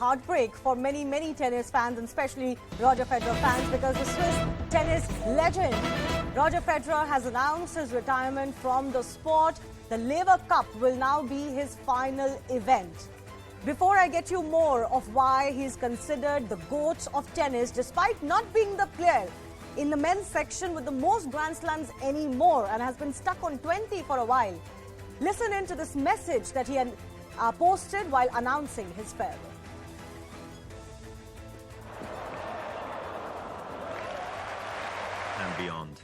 heartbreak for many tennis fans, and especially Roger Federer fans, because the Swiss tennis legend Roger Federer has announced his retirement from the sport. The Lever Cup will now be his final event. Before I get you more of why he's considered the GOAT of tennis, despite not being the player in the men's section with the most Grand Slams anymore and has been stuck on 20 for a while, listen in to this message that he had posted while announcing his farewell. And beyond.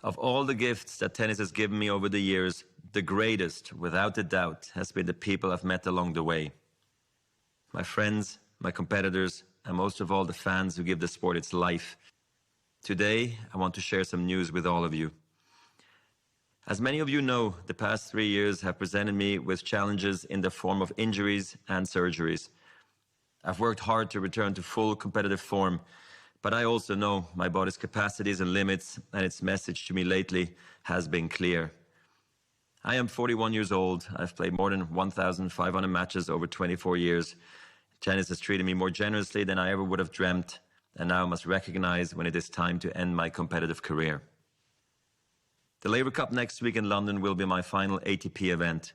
Of all the gifts that tennis has given me over the years, the greatest, without a doubt, has been the people I've met along the way. My friends, my competitors, and most of all the fans who give the sport its life. Today, I want to share some news with all of you. As many of you know, the past 3 years have presented me with challenges in the form of injuries and surgeries. I've worked hard to return to full competitive form, but I also know my body's capacities and limits, and its message to me lately has been clear. I am 41 years old. I've played more than 1,500 matches over 24 years. Tennis has treated me more generously than I ever would have dreamt, and now I must recognize when it is time to end my competitive career. The Lever Cup next week in London will be my final ATP event.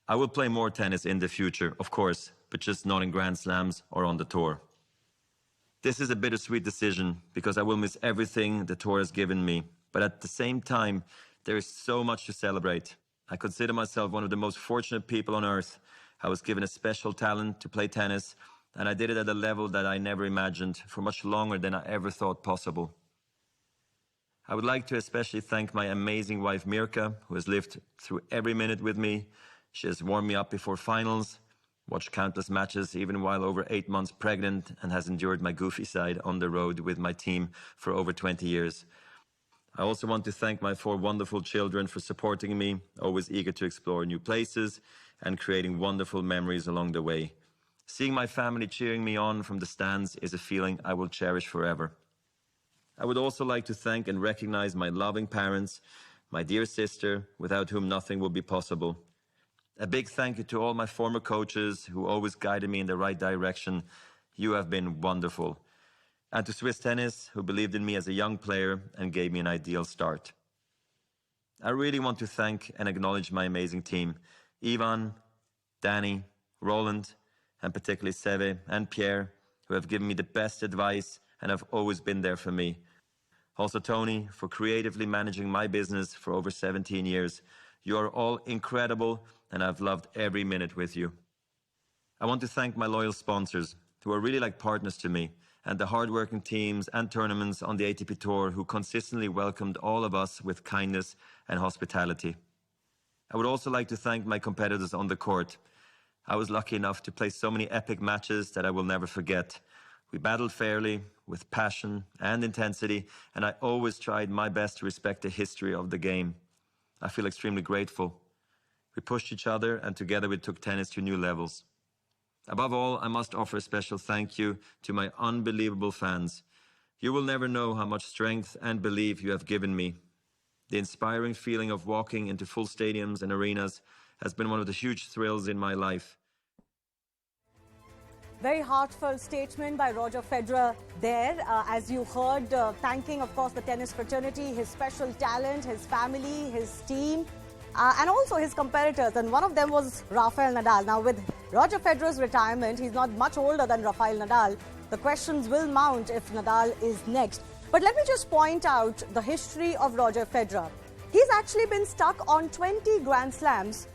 I will play more tennis in the future, of course, but just not in Grand Slams or on the tour. This is a bittersweet decision because I will miss everything the tour has given me, but at the same time, there is so much to celebrate. I consider myself one of the most fortunate people on earth. I was given a special talent to play tennis, and I did it at a level that I never imagined for much longer than I ever thought possible. I would like to especially thank my amazing wife Mirka, who has lived through every minute with me. She has warmed me up before finals, watched countless matches even while over 8 months pregnant, and has endured my goofy side on the road with my team for over 20 years. I also want to thank my 4 wonderful children for supporting me, always eager to explore new places and creating wonderful memories along the way. Seeing my family cheering me on from the stands is a feeling I will cherish forever. I would also like to thank and recognize my loving parents, my dear sister, without whom nothing would be possible. A big thank you to all my former coaches who always guided me in the right direction. You have been wonderful. And to Swiss Tennis, who believed in me as a young player and gave me an ideal start. I really want to thank and acknowledge my amazing team, Ivan, Danny, Roland, and particularly Seve and Pierre, who have given me the best advice and have always been there for me. Also Tony, for creatively managing my business for over 17 years. You are all incredible, and I've loved every minute with you. I want to thank my loyal sponsors, who are really like partners to me, and the hardworking teams and tournaments on the ATP Tour who consistently welcomed all of us with kindness and hospitality. I would also like to thank my competitors on the court. I was lucky enough to play so many epic matches that I will never forget. We battled fairly, with passion and intensity, and I always tried my best to respect the history of the game. I feel extremely grateful. We pushed each other, and together we took tennis to new levels. Above all, I must offer a special thank you to my unbelievable fans. You will never know how much strength and belief you have given me. The inspiring feeling of walking into full stadiums and arenas has been one of the huge thrills in my life. Very heartfelt statement by Roger Federer there, as you heard, thanking, of course, the tennis fraternity, his special talent, his family, his team, and also his competitors. And one of them was Rafael Nadal. Now, with Roger Federer's retirement, he's not much older than Rafael Nadal. The questions will mount if Nadal is next. But let me just point out the history of Roger Federer. He's actually been stuck on 20 Grand Slams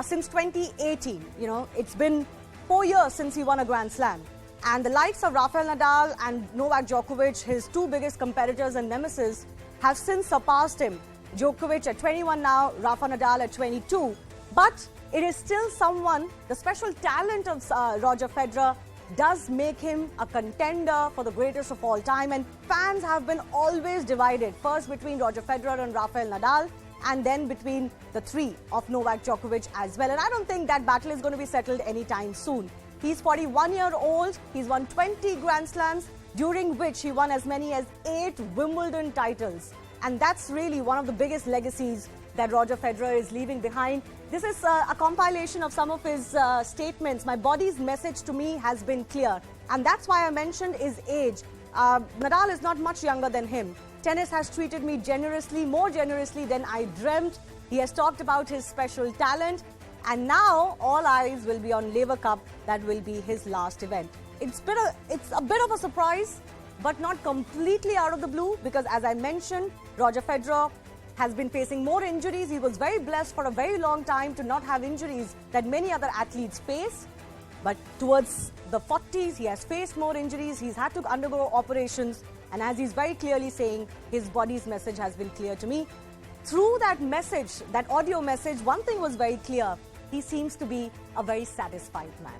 since 2018. You know, it's been 4 years since he won a Grand Slam. And the likes of Rafael Nadal and Novak Djokovic, his 2 biggest competitors and nemesis, have since surpassed him. Djokovic at 21 now, Rafa Nadal at 22. But it is still someone, the special talent of Roger Federer does make him a contender for the greatest of all time. And fans have been always divided, first between Roger Federer and Rafael Nadal, and then between the 3 of Novak Djokovic as well. And I don't think that battle is going to be settled anytime soon. He's 41-year-old. He's won 20 Grand Slams, during which he won as many as 8 Wimbledon titles. And that's really one of the biggest legacies that Roger Federer is leaving behind. This is a compilation of some of his statements. My body's message to me has been clear. And that's why I mentioned his age. Nadal is not much younger than him. Tennis has treated me generously, more generously than I dreamt. He has talked about his special talent. And now all eyes will be on Laver Cup. That will be his last event. It's a bit of a surprise, but not completely out of the blue, because as I mentioned, Roger Federer has been facing more injuries. He was very blessed for a very long time to not have injuries that many other athletes face. But towards the 40s, he has faced more injuries. He's had to undergo operations. And as he's very clearly saying, his body's message has been clear to me. Through that message, that audio message, one thing was very clear. He seems to be a very satisfied man.